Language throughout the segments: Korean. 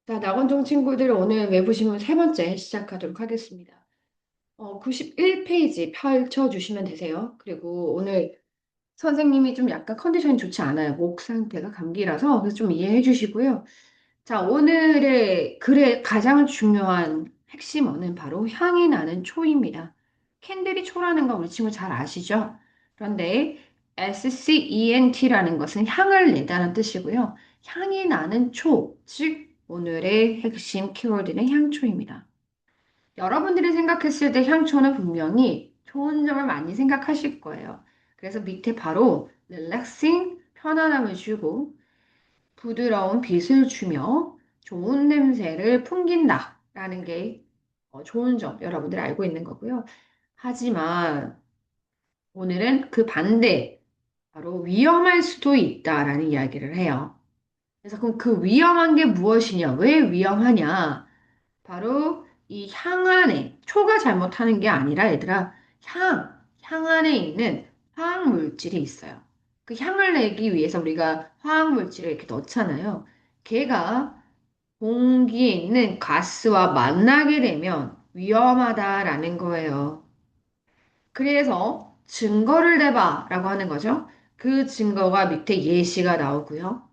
자, 나건종 친구들 오늘 외부신문 세 번째 시작하도록 하겠습니다. 91페이지 펼쳐주시면 되세요. 그리고 오늘 선생님이 좀 약간 컨디션이 좋지 않아요. 목 상태가 감기라서 그래서 좀 이해해 주시고요. 자, 오늘의 글의 가장 중요한 핵심어는 바로 향이 나는 초입니다. 캔들이 초라는 거 우리 친구 잘 아시죠? 그런데 SCENT라는 것은 향을 내다는 뜻이고요. 향이 나는 초, 즉 오늘의 핵심 키워드는 향초입니다. 여러분들이 생각했을 때 향초는 분명히 좋은 점을 많이 생각하실 거예요. 그래서 밑에 바로 relaxing, 편안함을 주고 부드러운 빛을 주며 좋은 냄새를 풍긴다 라는 게 좋은 점 여러분들 알고 있는 거고요. 하지만 오늘은 그 반대, 바로 위험할 수도 있다라는 이야기를 해요. 그래서 그럼 그 위험한 게 무엇이냐? 왜 위험하냐? 바로 이 향 안에, 초가 잘못하는 게 아니라 얘들아, 향 안에 있는 화학 물질이 있어요. 그 향을 내기 위해서 우리가 화학 물질을 이렇게 넣잖아요. 걔가 공기에 있는 가스와 만나게 되면 위험하다라는 거예요. 그래서 증거를 대봐라고 하는 거죠. 그 증거가 밑에 예시가 나오고요.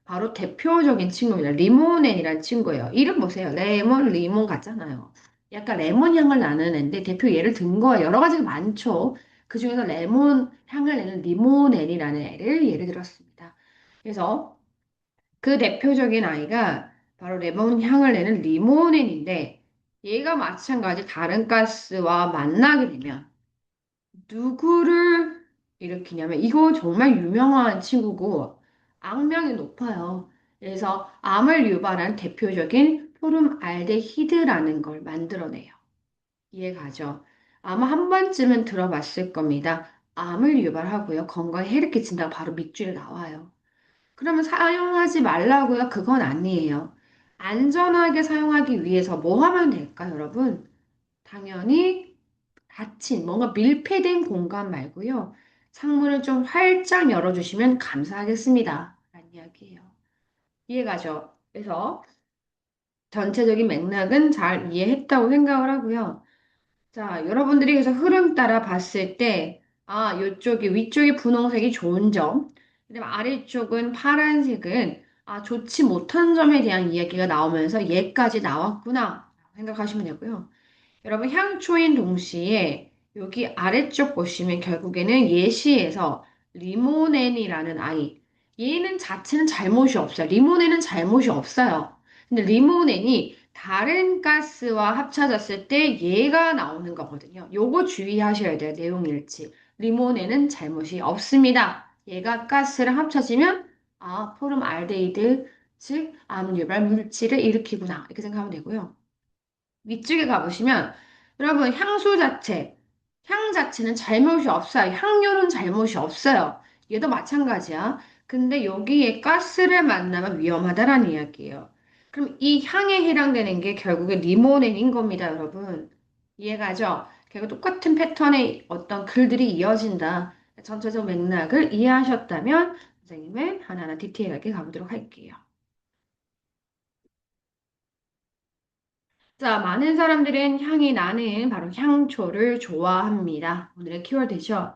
바로 대표적인 친구입니다. 리모넨이라는 친구예요. 이름 보세요. 레몬, 리몬 같잖아요. 약간 레몬 향을 나는 앤데 대표 예를 든 거예요. 여러 가지가 많죠. 그 중에서 레몬 향을 내는 리모넨이라는 애를 예를 들었습니다. 그래서 그 대표적인 아이가 바로 레몬 향을 내는 리모넨인데 얘가 마찬가지 다른 가스와 만나게 되면 누구를 일으키냐면 이거 정말 유명한 친구고 악명이 높아요. 그래서 암을 유발한 대표적인 포름알데히드라는 걸 만들어내요. 이해가죠? 아마 한 번쯤은 들어봤을 겁니다. 암을 유발하고요. 건강에 해를 끼친다고 바로 밑줄에 나와요. 그러면 사용하지 말라고요? 그건 아니에요. 안전하게 사용하기 위해서 뭐 하면 될까요, 여러분? 당연히 닫힌, 뭔가 밀폐된 공간 말고요. 창문을 좀 활짝 열어주시면 감사하겠습니다. 라는 이야기예요. 이해가죠? 그래서 전체적인 맥락은 잘 이해했다고 생각을 하고요. 자, 여러분들이 그래서 흐름 따라 봤을 때, 요쪽이, 위쪽이 분홍색이 좋은 점, 그다음에 아래쪽은 파란색은, 좋지 못한 점에 대한 이야기가 나오면서 얘까지 나왔구나. 생각하시면 되고요. 여러분, 향초인 동시에 여기 아래쪽 보시면 결국에는 예시에서 리모넨이라는 아이. 얘는 자체는 잘못이 없어요. 리모넨은 잘못이 없어요. 근데 리모넨이 다른 가스와 합쳐졌을 때 얘가 나오는 거거든요. 요거 주의하셔야 돼요. 내용 일치. 리모넨은 잘못이 없습니다. 얘가 가스랑 합쳐지면 포름알데히드, 즉 암유발 물질을 일으키구나. 이렇게 생각하면 되고요. 위쪽에 가보시면 여러분 향 자체는 잘못이 없어요. 향료는 잘못이 없어요. 얘도 마찬가지야. 근데 여기에 가스를 만나면 위험하다라는 이야기예요. 그럼 이 향에 해당되는 게 결국에 리모넨인 겁니다, 여러분. 이해가죠? 결국 똑같은 패턴의 어떤 글들이 이어진다. 전체적 맥락을 이해하셨다면 선생님은 하나하나 디테일하게 가보도록 할게요. 자, 많은 사람들은 향이 나는 바로 향초를 좋아합니다. 오늘의 키워드죠.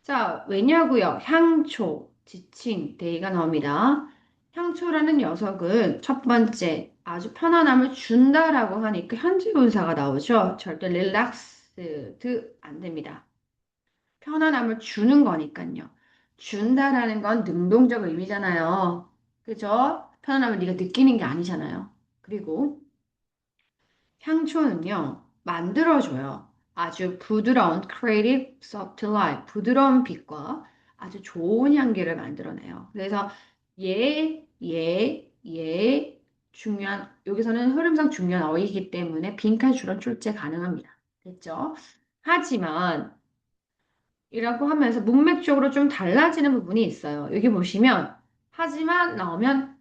자, 왜냐고요? 향초, 지칭, 데이가 나옵니다. 향초라는 녀석은 첫 번째, 아주 편안함을 준다라고 하니까 현재 분사가 나오죠. 절대 릴렉스드 안 됩니다. 편안함을 주는 거니까요. 준다라는 건 능동적 의미잖아요. 그죠? 편안함을 네가 느끼는 게 아니잖아요. 그리고 향초는요, 만들어줘요. 아주 부드러운 creative soft light, 부드러운 빛과 아주 좋은 향기를 만들어내요. 그래서 중요한, 여기서는 흐름상 중요한 어이기 때문에 빈칸 줄은 출제 가능합니다. 됐죠? 하지만, 이라고 하면서 문맥적으로 좀 달라지는 부분이 있어요. 여기 보시면, 하지만 나오면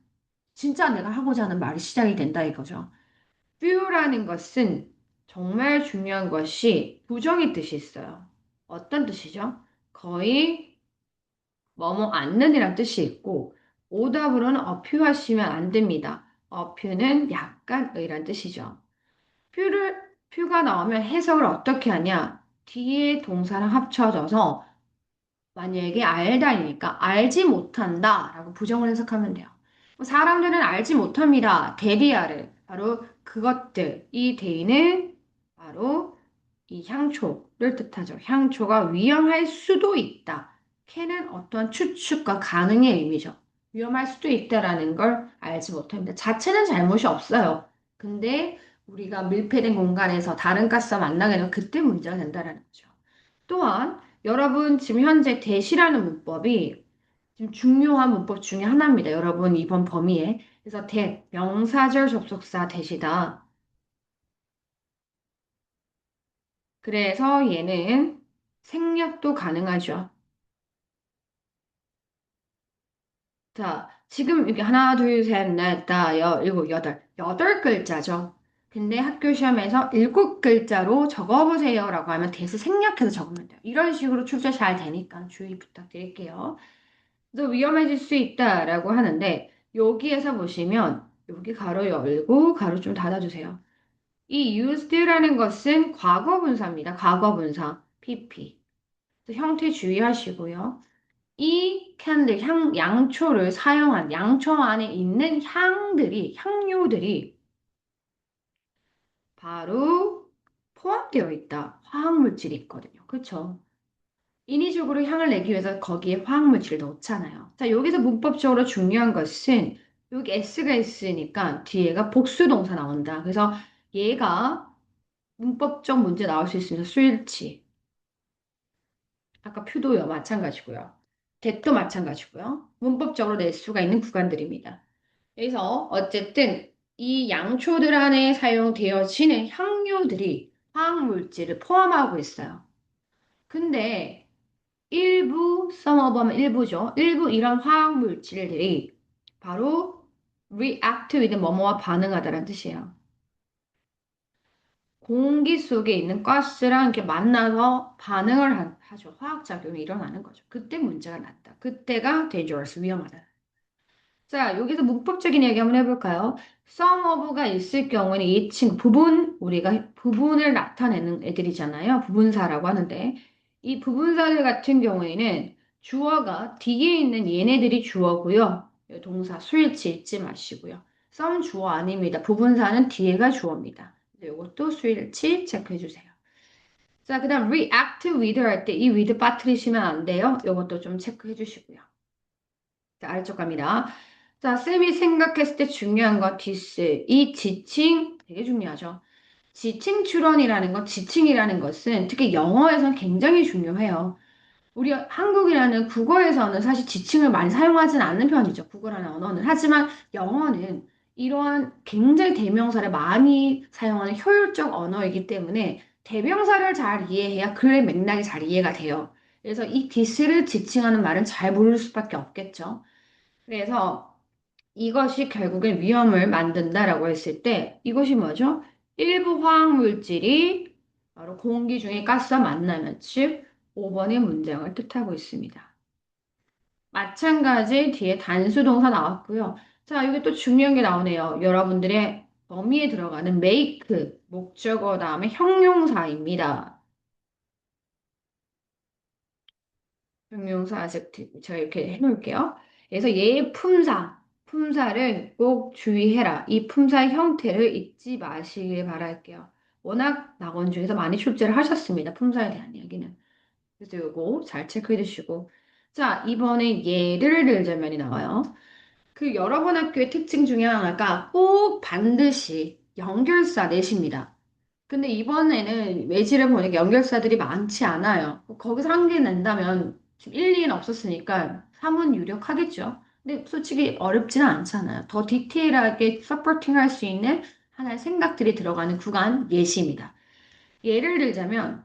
진짜 내가 하고자 하는 말이 시작이 된다 이거죠. 뷰라는 것은 정말 중요한 것이 부정의 뜻이 있어요. 어떤 뜻이죠? 거의 뭐뭐 않는이란 뜻이 있고 오답으로는 어퓨하시면 안 됩니다. 표는 약간 의란 뜻이죠. 표가 나오면 해석을 어떻게 하냐? 뒤에 동사랑 합쳐져서 만약에 알다니까 알지 못한다라고 부정을 해석하면 돼요. 사람들은 알지 못합니다. 데리아를 바로 그것들 이 데이는 바로 이 향초를 뜻하죠. 향초가 위험할 수도 있다. 캐는 어떤 추측과 가능의 의미죠. 위험할 수도 있다라는 걸 알지 못합니다. 자체는 잘못이 없어요. 근데 우리가 밀폐된 공간에서 다른 가스와 만나게 되면 그때 문제가 된다라는 거죠. 또한 여러분 지금 현재 대시라는 문법이 지금 중요한 문법 중에 하나입니다. 여러분 이번 범위에. 그래서 명사절 접속사 대시다. 그래서 얘는 생략도 가능하죠. 자, 지금 이게 하나, 둘, 셋, 넷, 다, 일곱, 여덟. 여덟 글자죠. 근데 학교 시험에서 일곱 글자로 적어보세요라고 하면 대수 생략해서 적으면 돼요. 이런 식으로 출제 잘 되니까 주의 부탁드릴게요. 또 위험해질 수 있다라고 하는데 여기에서 보시면 여기 가로 열고 가로 좀 닫아주세요. 이 used라는 것은 과거분사입니다. 과거분사 PP. 그래서 형태 주의하시고요. 이 캔들 양초를 사용한 양초 안에 있는 향료들이 바로 포함되어 있다. 화학물질이 있거든요. 그렇죠? 인위적으로 향을 내기 위해서 거기에 화학물질을 넣잖아요. 자, 여기서 문법적으로 중요한 것은 여기 S가 있으니까 뒤에가 복수동사 나온다. 그래서 얘가 문법적 문제 나올 수 있습니다. 수일치. 아까 표도요. 마찬가지고요. 대도 마찬가지고요. 문법적으로 낼 수가 있는 구간들입니다. 그래서 어쨌든 이 양초들 안에 사용되어지는 향료들이 화학물질을 포함하고 있어요. 근데 일부, 써머버면 일부죠. 일부 이런 화학 물질들이 바로 react with 뭐뭐와 반응하다라는 뜻이에요. 공기 속에 있는 가스랑 이렇게 만나서 반응을 하죠. 화학작용이 일어나는 거죠. 그때 문제가 났다. 그때가 dangerous, 위험하다. 자, 여기서 문법적인 얘기 한번 해볼까요? some of가 있을 경우는 이 친구, 우리가 부분을 나타내는 애들이잖아요. 부분사라고 하는데, 이 부분사들 같은 경우에는 주어가 뒤에 있는 얘네들이 주어고요. 동사 수일치 잊지 마시고요. some 주어 아닙니다. 부분사는 뒤에가 주어입니다. 이것도 수일치 체크해 주세요. 자, 그 다음 react with 할 때 이 with 빠뜨리시면 안 돼요. 이것도 좀 체크해 주시고요. 자, 아래쪽 갑니다. 자, 쌤이 생각했을 때 중요한 건 디스. 이 지칭 되게 중요하죠. 지칭 추론이라는 것, 지칭이라는 것은 특히 영어에서는 굉장히 중요해요. 우리 한국이라는 국어에서는 사실 지칭을 많이 사용하지는 않는 편이죠. 국어라는 언어는. 하지만 영어는 이러한 굉장히 대명사를 많이 사용하는 효율적 언어이기 때문에 대명사를 잘 이해해야 글의 맥락이 잘 이해가 돼요. 그래서 이 디스를 지칭하는 말은 잘 모를 수밖에 없겠죠. 그래서 이것이 결국엔 위험을 만든다라고 했을 때 이것이 뭐죠? 일부 화학물질이 바로 공기 중에 가스와 만나면 즉 5번의 문장을 뜻하고 있습니다. 마찬가지 뒤에 단수 동사 나왔고요. 자, 여기 또 중요한 게 나오네요. 여러분들의 범위에 들어가는 make 목적어 다음에 형용사입니다. 형용사 아젝티브 제가 이렇게 해놓을게요. 그래서 얘의 품사를 꼭 주의해라. 이 품사의 형태를 잊지 마시길 바랄게요. 워낙 낙원 중에서 많이 출제를 하셨습니다. 품사에 대한 이야기는. 그래서 이거 잘 체크해 주시고. 자, 이번에 예를 들자면이 나와요. 그 여러 번 학교의 특징 중에 하나가 꼭 반드시 연결사 내십니다. 근데 이번에는 외지를 보니까 연결사들이 많지 않아요. 거기서 한 개 낸다면 지금 1, 2는 없었으니까 3은 유력하겠죠. 근데 솔직히 어렵지는 않잖아요. 더 디테일하게 서포팅 할 수 있는 하나의 생각들이 들어가는 구간 예시입니다. 예를 들자면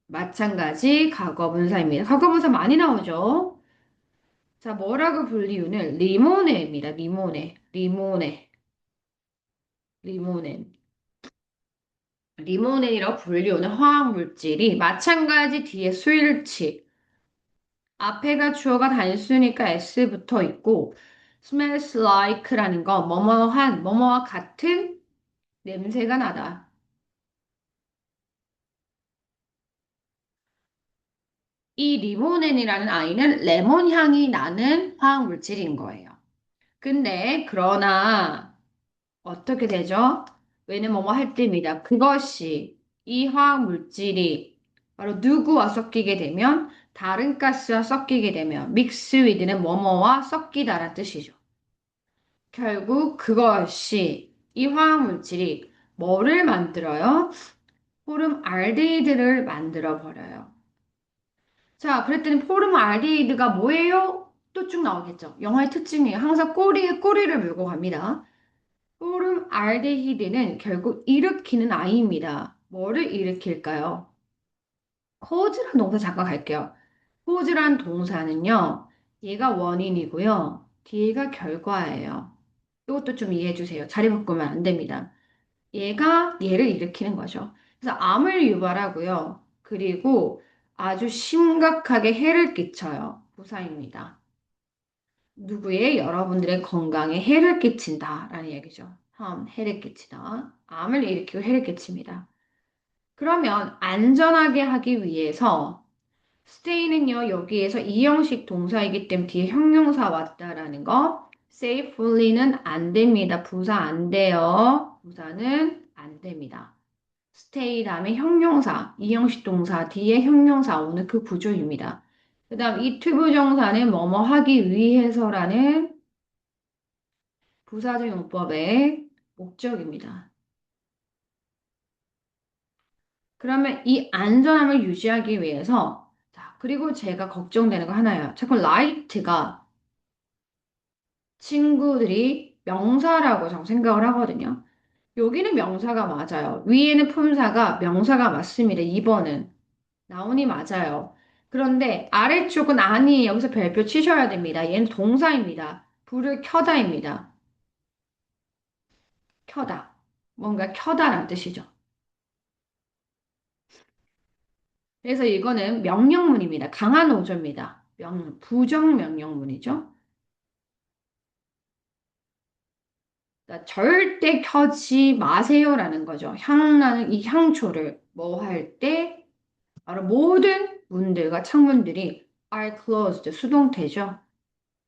마찬가지 과거분사입니다. 과거분사 많이 나오죠. 자, 뭐라고 불리우는 리모네입니다. 리모네. 리모넨이라고 불리우는 화학물질이 마찬가지 뒤에 수일치 앞에가 주어가 단수니까 S 붙어 있고 smells like라는 거, 뭐뭐한, 뭐뭐와 같은 냄새가 나다. 이 리모넨이라는 아이는 레몬 향이 나는 화학 물질인 거예요. 근데, 그러나, 어떻게 되죠? 왜는 뭐뭐 할 때입니다. 그것이, 이 화학 물질이 바로 누구와 섞이게 되면, 다른 가스와 섞이게 되면, mix with는 뭐뭐와 섞이다라는 뜻이죠. 결국 그것이 이 화학물질이 뭐를 만들어요? 포름알데히드를 만들어 버려요. 자, 그랬더니 포름알데히드가 뭐예요? 또 쭉 나오겠죠. 영화의 특징이에요. 항상 꼬리에 꼬리를 물고 갑니다. 포름알데히드는 결국 일으키는 아이입니다. 뭐를 일으킬까요? 코즈란 동사 잠깐 갈게요. 코즈란 동사는요, 얘가 원인이고요, 뒤가 결과예요. 이것도 좀 이해해 주세요. 자리 바꾸면 안 됩니다. 얘가 얘를 일으키는 거죠. 그래서 암을 유발하고요. 그리고 아주 심각하게 해를 끼쳐요. 부사입니다. 누구의 여러분들의 건강에 해를 끼친다라는 얘기죠. 해를 끼치다. 암을 일으키고 해를 끼칩니다. 그러면 안전하게 하기 위해서 stay는요, 여기에서 이형식 동사이기 때문에 뒤에 형용사 왔다라는 거. safely는 안 됩니다. 부사 안 돼요. 부사는 안 됩니다. stay 다음에 형용사, 이형식 동사 뒤에 형용사 오는 그 구조입니다. 그 다음 이 투부정사는 뭐뭐 하기 위해서라는 부사적 용법의 목적입니다. 그러면 이 안전함을 유지하기 위해서 자, 그리고 제가 걱정되는 거 하나예요. 자꾸 light가 친구들이 명사라고 저 생각을 하거든요. 여기는 명사가 맞아요. 위에는 품사가 명사가 맞습니다. 2번은. 나온이 맞아요. 그런데 아래쪽은 아니에요. 여기서 별표 치셔야 됩니다. 얘는 동사입니다. 불을 켜다입니다. 켜다. 뭔가 켜다라는 뜻이죠. 그래서 이거는 명령문입니다. 강한 어조입니다. 부정 명령문이죠. 그러니까 절대 켜지 마세요라는 거죠. 향나는 이 향초를 뭐 할 때 바로 모든 문들과 창문들이 are closed 수동태죠.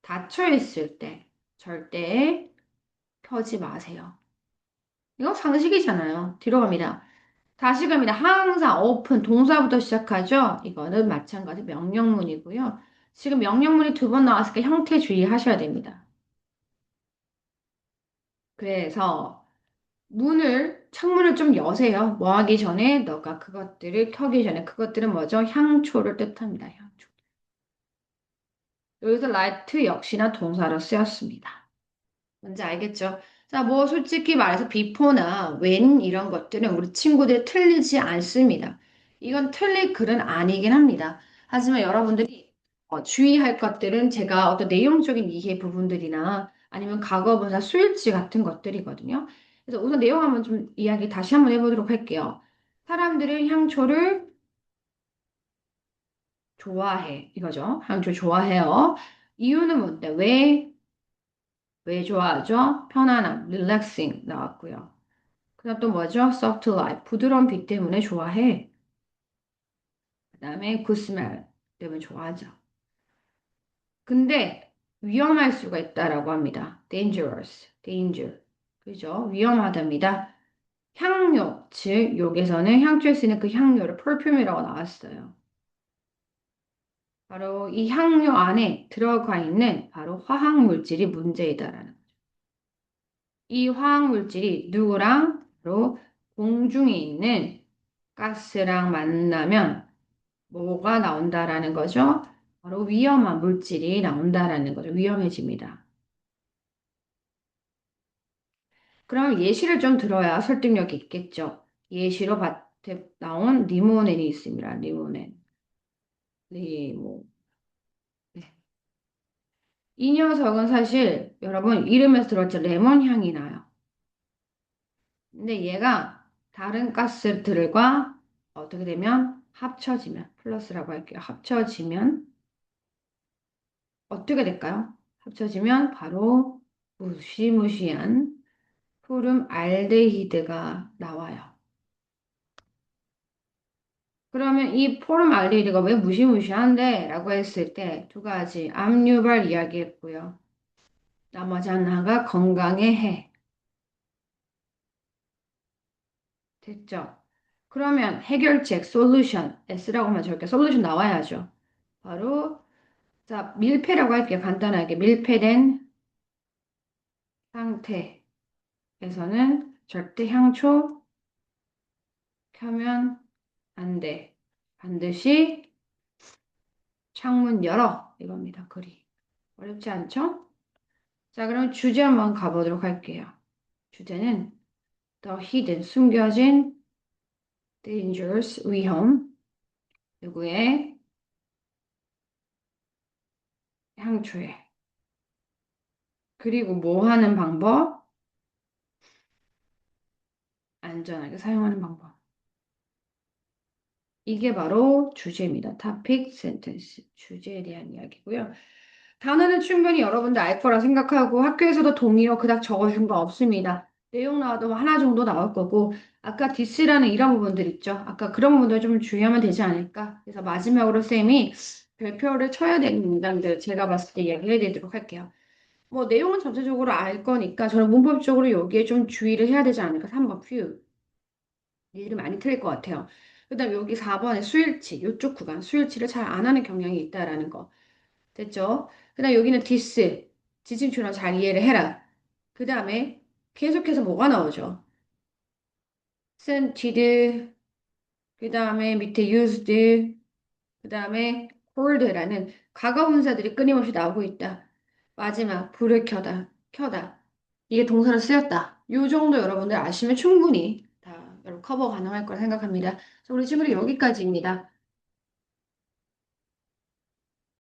닫혀 있을 때 절대 켜지 마세요. 이거 상식이잖아요. 뒤로 갑니다. 다시 갑니다. 항상 open 동사부터 시작하죠. 이거는 마찬가지 명령문이고요. 지금 명령문이 두 번 나왔으니까 형태 주의하셔야 됩니다. 그래서 창문을 좀 여세요. 뭐 하기 전에 너가 그것들을 켜기 전에 그것들은 뭐죠? 향초를 뜻합니다. 향초. 여기서 light 역시나 동사로 쓰였습니다. 뭔지 알겠죠? 자, 뭐 솔직히 말해서 before나 when 이런 것들은 우리 친구들 틀리지 않습니다. 이건 틀릴 글은 아니긴 합니다. 하지만 여러분들이 주의할 것들은 제가 어떤 내용적인 이해 부분들이나 아니면 과거분사 수일치 같은 것들이거든요. 그래서 우선 내용 한번 좀 이야기 다시 한번 해보도록 할게요. 사람들은 향초를 좋아해. 이거죠. 향초 좋아해요. 이유는 뭔데? 왜 좋아하죠? 편안함, relaxing 나왔고요. 그다음 또 뭐죠? soft light, 부드러운 빛 때문에 좋아해. 그다음에 good smell 때문에 좋아하죠. 근데 위험할 수가 있다라고 합니다. dangerous, danger. 그죠? 위험하답니다. 향료, 즉 여기서는 향초에 쓰는 그 향료를 perfume이라고 나왔어요. 바로 이 향료 안에 들어가 있는 바로 화학 물질이 문제이다라는 거죠. 이 화학 물질이 누구랑 바로 공중에 있는 가스랑 만나면 뭐가 나온다라는 거죠? 바로 위험한 물질이 나온다라는 거죠. 위험해집니다. 그럼 예시를 좀 들어야 설득력이 있겠죠. 예시로 나온 리모넨이 있습니다. 리모넨. 리모. 네. 이 녀석은 사실 여러분 이름에서 들었죠. 레몬 향이 나요. 근데 얘가 다른 가스들과 어떻게 되면 합쳐지면 플러스라고 할게요. 합쳐지면 어떻게 될까요? 합쳐지면 바로 무시무시한 푸름 알데히드가 나와요. 그러면 이 포름 알데히드가 왜 무시무시한데? 라고 했을 때 두 가지 압류발 이야기했고요. 나머지 하나가 건강에 해. 됐죠? 그러면 해결책, 솔루션, S라고 하면 저렇게 솔루션 나와야죠. 바로 자, 밀폐라고 할게요. 간단하게 밀폐된 상태에서는 절대 향초 켜면 안 돼. 반드시 창문 열어. 이겁니다. 글이. 어렵지 않죠? 자, 그럼 주제 한번 가보도록 할게요. 주제는 The Hidden, 숨겨진 Dangers, 위험. 누구의? 향초에. 그리고 뭐 하는 방법? 안전하게 사용하는 방법. 이게 바로 주제입니다. topic, sentence. 주제에 대한 이야기고요. 단어는 충분히 여러분들 알 거라 생각하고 학교에서도 동의어 그닥 적어준 거 없습니다. 내용 나와도 하나 정도 나올 거고 아까 디스라는 이런 부분들 있죠. 아까 그런 부분들 좀 주의하면 되지 않을까. 그래서 마지막으로 쌤이 별표를 쳐야 되는 문장들 제가 봤을 때 얘기해 드리도록 할게요. 뭐 내용은 전체적으로 알 거니까 저는 문법적으로 여기에 좀 주의를 해야 되지 않을까. 3번 few. 일이 많이 틀릴 것 같아요. 그다음 여기 4번에 수일치, 이쪽 구간 수일치를 잘 안 하는 경향이 있다라는 거. 됐죠? 그다음 여기는 디스, 지침처럼 잘 이해를 해라. 그 다음에 계속해서 뭐가 나오죠? scented, 그 다음에 밑에 used, 그 다음에 poured라는 과거 분사들이 끊임없이 나오고 있다. 마지막 불을 켜다. 이게 동사로 쓰였다. 요 정도 여러분들 아시면 충분히 다 여러분 커버 가능할 거라 생각합니다. 그래서 우리 친구는 여기까지입니다.